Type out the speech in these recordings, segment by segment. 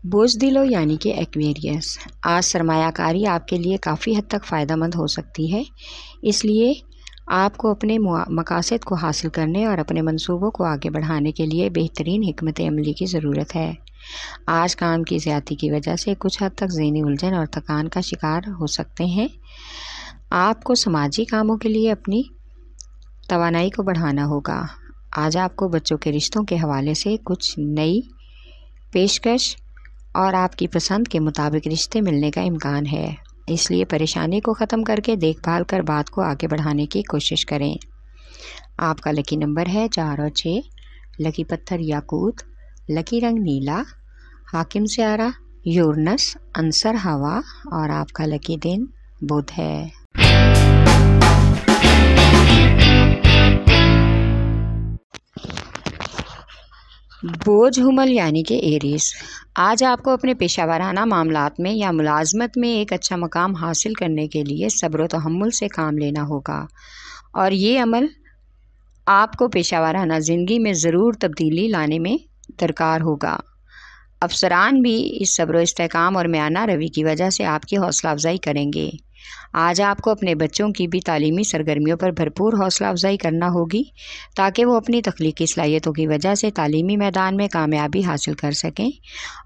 بوجھ دلو یعنی کہ ایکویریس، آج سرمایہ کاری آپ کے لیے کافی حد تک فائدہ مند ہو سکتی ہے، اس لیے آپ کو اپنے مقاصد کو حاصل کرنے اور اپنے منصوبوں کو آگے بڑھانے کے لیے بہترین حکمت عملی کی ضرورت ہے۔ آج کام کی زیادتی کی وجہ سے کچھ حد تک ذہنی الجھن اور تھکان کا شکار ہو سکتے ہیں۔ آپ کو سماجی کاموں کے لیے اپنی توانائی کو بڑھانا ہوگا۔ آج آپ کو بچوں کے رشتوں کے حوالے سے کچھ نئی پیشکش اور آپ کی پسند کے مطابق رشتے ملنے کا امکان ہے، اس لیے پریشانی کو ختم کر کے دیکھ بھال کر بات کو آگے بڑھانے کی کوشش کریں۔ آپ کا لکی نمبر ہے 4 اور 6، لکی پتھر یاقوت، لکی رنگ نیلا، حاکم سیارہ یورنس، عنصر ہوا اور آپ کا لکی دن بدھ ہے۔ بوجھ حمل یعنی کہ ایریز، آج آپ کو اپنے پیشہ ورانہ معاملات میں یا ملازمت میں ایک اچھا مقام حاصل کرنے کے لیے صبر و تحمل سے کام لینا ہوگا، اور یہ عمل آپ کو پیشہ ورانہ زندگی میں ضرور تبدیلی لانے میں درکار ہوگا۔ افسران بھی اس صبر و استحکام اور میانہ روی کی وجہ سے آپ کی حوصلہ افزائی کریں گے۔ آج آپ کو اپنے بچوں کی بھی تعلیمی سرگرمیوں پر بھرپور حوصلہ افزائی کرنا ہوگی تاکہ وہ اپنی تخلیقی صلاحیتوں کی وجہ سے تعلیمی میدان میں کامیابی حاصل کر سکیں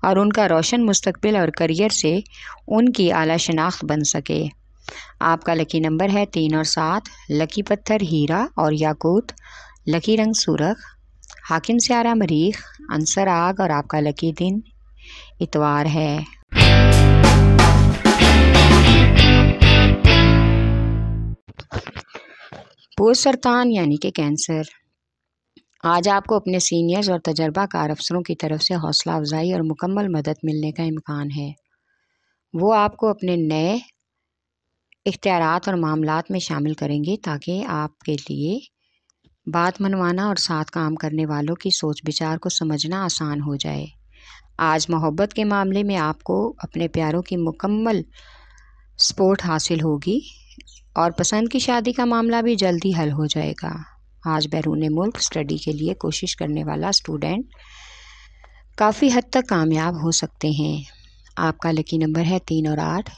اور ان کا روشن مستقبل اور کیریئر سے ان کی اعلیٰ شناخت بن سکے۔ آپ کا لکی نمبر ہے 3 اور 7، لکی پتھر ہیرا اور یاقوت، لکی رنگ سرخ، حاکم سیارہ مریخ، عنصر آگ اور آپ کا لکی دن اتوار ہے۔ بوجھ سرطان یعنی کہ کینسر، آج آپ کو اپنے سینئرز اور تجربہ کار افسروں کی طرف سے حوصلہ افزائی اور مکمل مدد ملنے کا امکان ہے۔ وہ آپ کو اپنے نئے اختیارات اور معاملات میں شامل کریں گے تاکہ آپ کے لیے بات منوانا اور ساتھ کام کرنے والوں کی سوچ بچار کو سمجھنا آسان ہو جائے۔ آج محبت کے معاملے میں آپ کو اپنے پیاروں کی مکمل سپورٹ حاصل ہوگی اور پسند کی شادی کا معاملہ بھی جلدی حل ہو جائے گا۔ آج بیرون ملک اسٹڈی کے لیے کوشش کرنے والا اسٹوڈنٹ کافی حد تک کامیاب ہو سکتے ہیں۔ آپ کا لکی نمبر ہے 3 اور 8،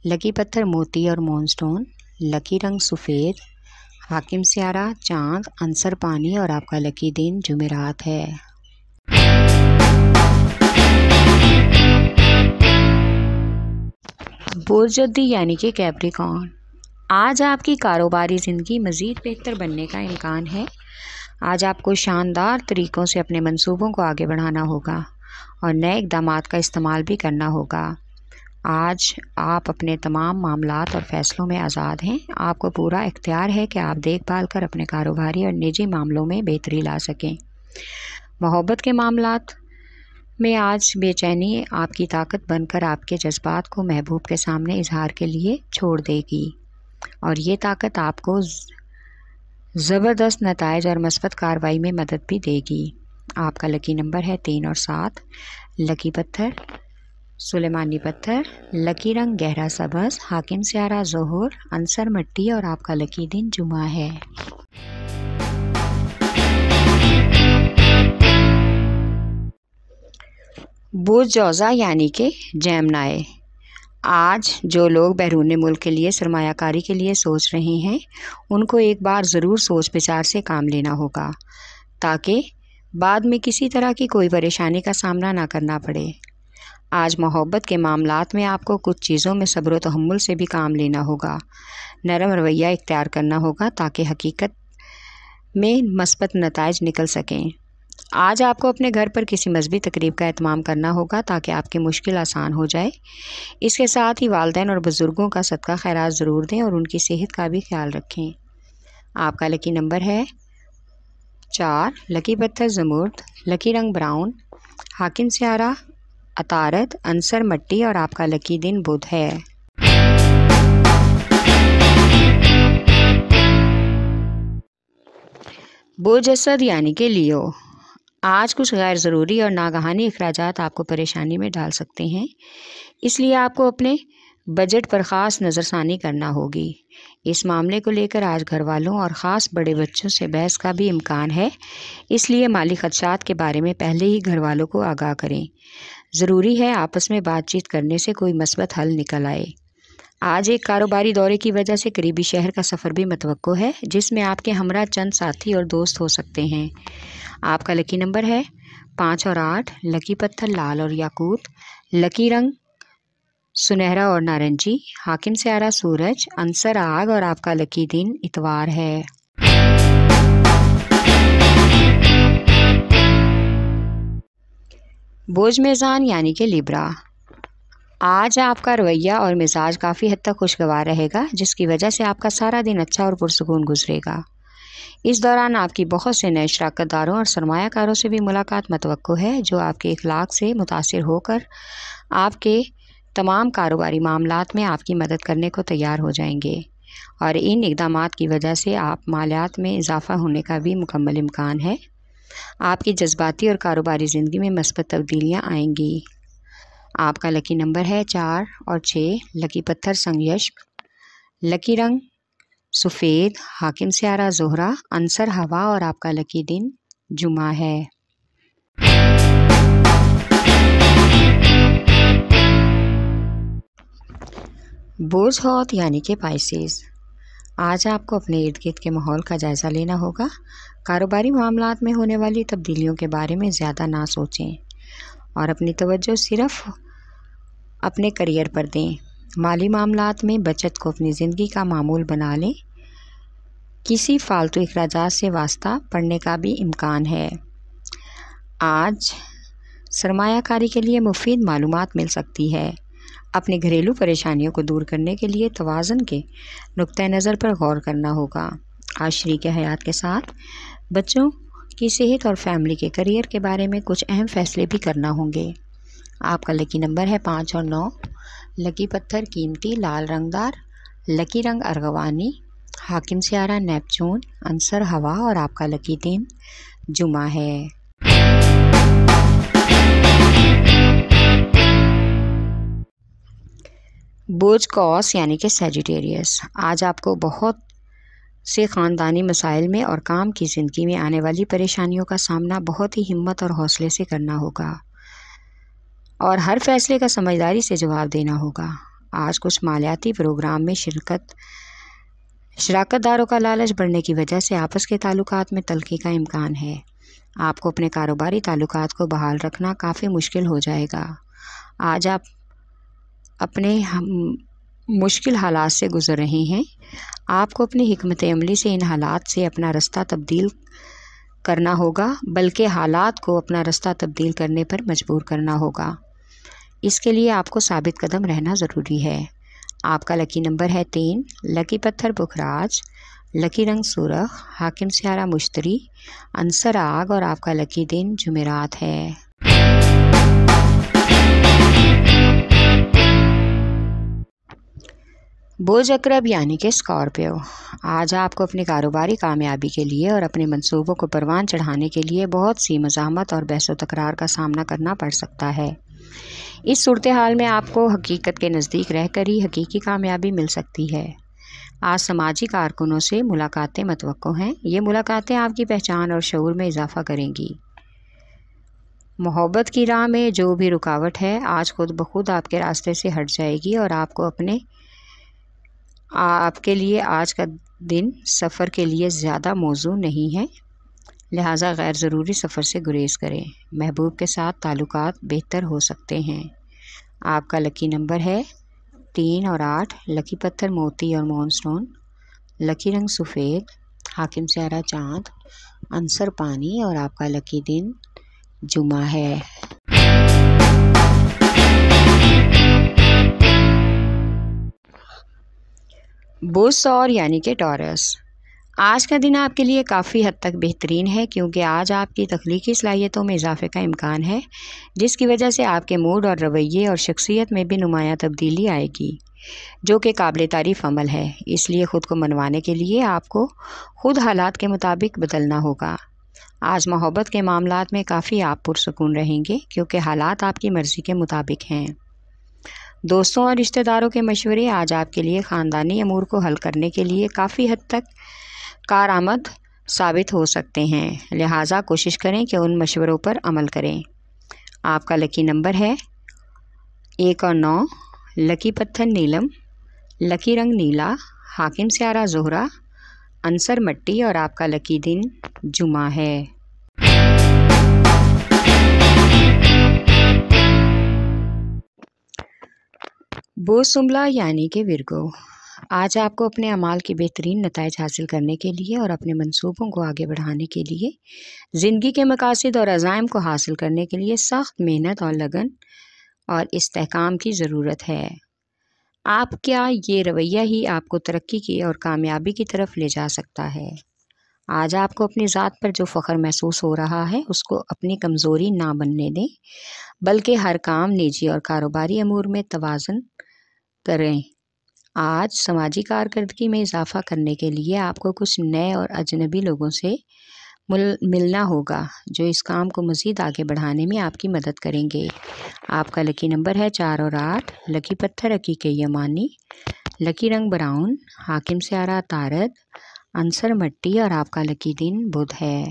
لکی پتھر موتی اور مون سٹون، لکی رنگ سفید، حاکم سیارہ چاند، عنصر پانی اور آپ کا لکی دن جمعرات ہے۔ بوجھ جدی یعنی کہ کیپریکارن، آج آپ کی کاروباری زندگی مزید بہتر بننے کا امکان ہے۔ آج آپ کو شاندار طریقوں سے اپنے منصوبوں کو آگے بڑھانا ہوگا اور نئے اقدامات کا استعمال بھی کرنا ہوگا۔ آج آپ اپنے تمام معاملات اور فیصلوں میں آزاد ہیں۔ آپ کو پورا اختیار ہے کہ آپ دیکھ بھال کر اپنے کاروباری اور نجی معاملوں میں بہتری لا سکیں۔ محبت کے معاملات میں آج بے چینی آپ کی طاقت بن کر آپ کے جذبات کو محبوب کے سامنے اظہار کے لیے چھوڑ دے گی، اور یہ طاقت آپ کو زبردست نتائج اور مثبت کارروائی میں مدد بھی دے گی۔ آپ کا لکی نمبر ہے 3 اور 7، لکی پتھر سلیمانی پتھر، لکی رنگ گہرا سبز، حاکم سیارہ ظہر، عنصر مٹی اور آپ کا لکی دن جمعہ ہے۔ بوجھ جوزا یعنی کہ جیمنائی، آج جو لوگ بیرون ملک کے لیے سرمایہ کاری کے لیے سوچ رہے ہیں ان کو ایک بار ضرور سوچ بچار سے کام لینا ہوگا تاکہ بعد میں کسی طرح کی کوئی پریشانی کا سامنا نہ کرنا پڑے۔ آج محبت کے معاملات میں آپ کو کچھ چیزوں میں صبر و تحمل سے بھی کام لینا ہوگا، نرم رویہ اختیار کرنا ہوگا تاکہ حقیقت میں مثبت نتائج نکل سکیں۔ آج آپ کو اپنے گھر پر کسی مذہبی تقریب کا اہتمام کرنا ہوگا تاکہ آپ کی مشکل آسان ہو جائے۔ اس کے ساتھ ہی والدین اور بزرگوں کا صدقہ خیرات ضرور دیں اور ان کی صحت کا بھی خیال رکھیں۔ آپ کا لکی نمبر ہے 4، لکی پتھر زمرد، لکی رنگ براؤن، حاکم سیارہ عطارد، عنصر مٹی اور آپ کا لکی دن بدھ ہے۔ بوجھ اسد یعنی کہ لیو، آج کچھ غیر ضروری اور ناگہانی اخراجات آپ کو پریشانی میں ڈال سکتے ہیں، اس لیے آپ کو اپنے بجٹ پر خاص نظر ثانی کرنا ہوگی۔ اس معاملے کو لے کر آج گھر والوں اور خاص بڑے بچوں سے بحث کا بھی امکان ہے، اس لیے مالی خدشات کے بارے میں پہلے ہی گھر والوں کو آگاہ کریں۔ ضروری ہے آپس میں بات چیت کرنے سے کوئی مثبت حل نکل آئے۔ آج ایک کاروباری دورے کی وجہ سے قریبی شہر کا سفر بھی متوقع ہے، جس میں آپ کے ہمراہ چند ساتھی اور دوست ہو سکتے ہیں۔ آپ کا لکی نمبر ہے 5 اور 8، لکی پتھر لال اور یاقوت، لکی رنگ سنہرا اور نارنجی، حاکم سیارہ سورج، عنصر آگ اور آپ کا لکی دن اتوار ہے۔ بوجھ میزان یعنی کہ لیبرا، آج آپ کا رویہ اور مزاج کافی حد تک خوشگوار رہے گا، جس کی وجہ سے آپ کا سارا دن اچھا اور پرسکون گزرے گا۔ اس دوران آپ کی بہت سے نئے شراکت داروں اور سرمایہ کاروں سے بھی ملاقات متوقع ہے، جو آپ کے اخلاق سے متاثر ہو کر آپ کے تمام کاروباری معاملات میں آپ کی مدد کرنے کو تیار ہو جائیں گے، اور ان اقدامات کی وجہ سے آپ مالیات میں اضافہ ہونے کا بھی مکمل امکان ہے۔ آپ کی جذباتی اور کاروباری زندگی میں مثبت تبدیلیاں آئیں گی۔ آپ کا لکی نمبر ہے 4 اور 6، لکی پتھر سنگیشم، لکی رنگ سفید، حاکم سیارہ زہرہ، عنصر ہوا اور آپ کا لکی دن جمعہ ہے۔ بوجھ ہوت یعنی کہ پائسیز، آج آپ کو اپنے ارد گرد کے ماحول کا جائزہ لینا ہوگا۔ کاروباری معاملات میں ہونے والی تبدیلیوں کے بارے میں زیادہ نہ سوچیں اور اپنی توجہ صرف اپنے کیریئر پر دیں۔ مالی معاملات میں بچت کو اپنی زندگی کا معمول بنا لیں۔ کسی فالتو اخراجات سے واسطہ پڑنے کا بھی امکان ہے۔ آج سرمایہ کاری کے لیے مفید معلومات مل سکتی ہے۔ اپنی گھریلو پریشانیوں کو دور کرنے کے لیے توازن کے نقطۂ نظر پر غور کرنا ہوگا۔ آج شریک حیات کے ساتھ بچوں کی صحت اور فیملی کے کیریئر کے بارے میں کچھ اہم فیصلے بھی کرنا ہوں گے۔ آپ کا لکی نمبر ہے 5 اور 9، لکی پتھر قیمتی لال رنگدار، لکی رنگ ارغوانی، حاکم سیارہ نیپچون، عنصر ہوا اور آپ کا لکی دن جمعہ ہے۔ بوجھ قوس یعنی کہ سیجیٹیریس، آج آپ کو بہت سے خاندانی مسائل میں اور کام کی زندگی میں آنے والی پریشانیوں کا سامنا بہت ہی ہمت اور حوصلے سے کرنا ہوگا، اور ہر فیصلے کا سمجھداری سے جواب دینا ہوگا۔ آج کچھ مالیاتی پروگرام میں شراکت داروں کا لالچ بڑھنے کی وجہ سے آپس کے تعلقات میں تلخی کا امکان ہے۔ آپ کو اپنے کاروباری تعلقات کو بحال رکھنا کافی مشکل ہو جائے گا۔ آج آپ اپنے مشکل حالات سے گزر رہے ہیں۔ آپ کو اپنی حکمت عملی سے ان حالات سے اپنا رستہ تبدیل کرنا ہوگا، بلکہ حالات کو اپنا رستہ تبدیل کرنے پر مجبور کرنا ہوگا۔ اس کے لیے آپ کو ثابت قدم رہنا ضروری ہے۔ آپ کا لکی نمبر ہے 3، لکی پتھر پکھراج، لکی رنگ سرخ، حاکم سیارہ مشتری، عنصر آگ اور آپ کا لکی دن جمعرات ہے۔ بوجھ عقرب یعنی کہ اسکارپیو، آج آپ کو اپنی کاروباری کامیابی کے لیے اور اپنے منصوبوں کو پروان چڑھانے کے لیے بہت سی مزاحمت اور بحث و تکرار کا سامنا کرنا پڑ سکتا ہے۔ اس صورتحال میں آپ کو حقیقت کے نزدیک رہ کر ہی حقیقی کامیابی مل سکتی ہے۔ آج سماجی کارکنوں سے ملاقاتیں متوقع ہیں۔ یہ ملاقاتیں آپ کی پہچان اور شعور میں اضافہ کریں گی۔ محبت کی راہ میں جو بھی رکاوٹ ہے آج خود بخود آپ کے راستے سے ہٹ جائے گی، اور آپ کے لیے آج کا دن سفر کے لیے زیادہ موزوں نہیں ہے، لہٰذا غیر ضروری سفر سے گریز کریں۔ محبوب کے ساتھ تعلقات بہتر ہو سکتے ہیں۔ آپ کا لکی نمبر ہے 3 اور 8، لکی پتھر موتی اور مون سٹون، لکی رنگ سفید، حاکم سیارہ چاند، عنصر پانی اور آپ کا لکی دن جمعہ ہے۔ بوجھ سور یعنی کہ ٹورس، آج کا دن آپ کے لیے کافی حد تک بہترین ہے، کیونکہ آج آپ کی تخلیقی صلاحیتوں میں اضافے کا امکان ہے، جس کی وجہ سے آپ کے موڈ اور رویے اور شخصیت میں بھی نمایاں تبدیلی آئے گی، جو کہ قابل تعریف عمل ہے۔ اس لیے خود کو منوانے کے لیے آپ کو خود حالات کے مطابق بدلنا ہوگا۔ آج محبت کے معاملات میں کافی آپ پرسکون رہیں گے، کیونکہ حالات آپ کی مرضی کے مطابق ہیں۔ دوستوں اور رشتہ داروں کے مشورے آج آپ کے لیے خاندانی امور کو حل کرنے کے لیے کافی حد تک کارآمد ثابت ہو سکتے ہیں، لہٰذا کوشش کریں کہ ان مشوروں پر عمل کریں۔ آپ کا لکی نمبر ہے 1 اور 9، لکی پتھر نیلم، لکی رنگ نیلا، حاکم سیارہ زہرہ، عنصر مٹی، اور آپ کا لکی دن جمعہ ہے۔ بوسملا یعنی کہ ورگو، آج آپ کو اپنے اعمال کے بہترین نتائج حاصل کرنے کے لیے اور اپنے منصوبوں کو آگے بڑھانے کے لیے، زندگی کے مقاصد اور عزائم کو حاصل کرنے کے لیے سخت محنت اور لگن اور استحکام کی ضرورت ہے۔ آپ کا یہ رویہ ہی آپ کو ترقی کی اور کامیابی کی طرف لے جا سکتا ہے۔ آج آپ کو اپنی ذات پر جو فخر محسوس ہو رہا ہے اس کو اپنی کمزوری نہ بننے دیں، بلکہ ہر کام، نجی اور کاروباری امور میں توازن کریں۔ آج سماجی کارکردگی میں اضافہ کرنے کے لیے آپ کو کچھ نئے اور اجنبی لوگوں سے ملنا ہوگا جو اس کام کو مزید آگے بڑھانے میں آپ کی مدد کریں گے۔ آپ کا لکی نمبر ہے 4 اور 8، لکی پتھر عقیق یمانی، لکی رنگ براؤن، حاکم سیارہ عطارد، عنصر مٹی، اور آپ کا لکی دن بدھ ہے۔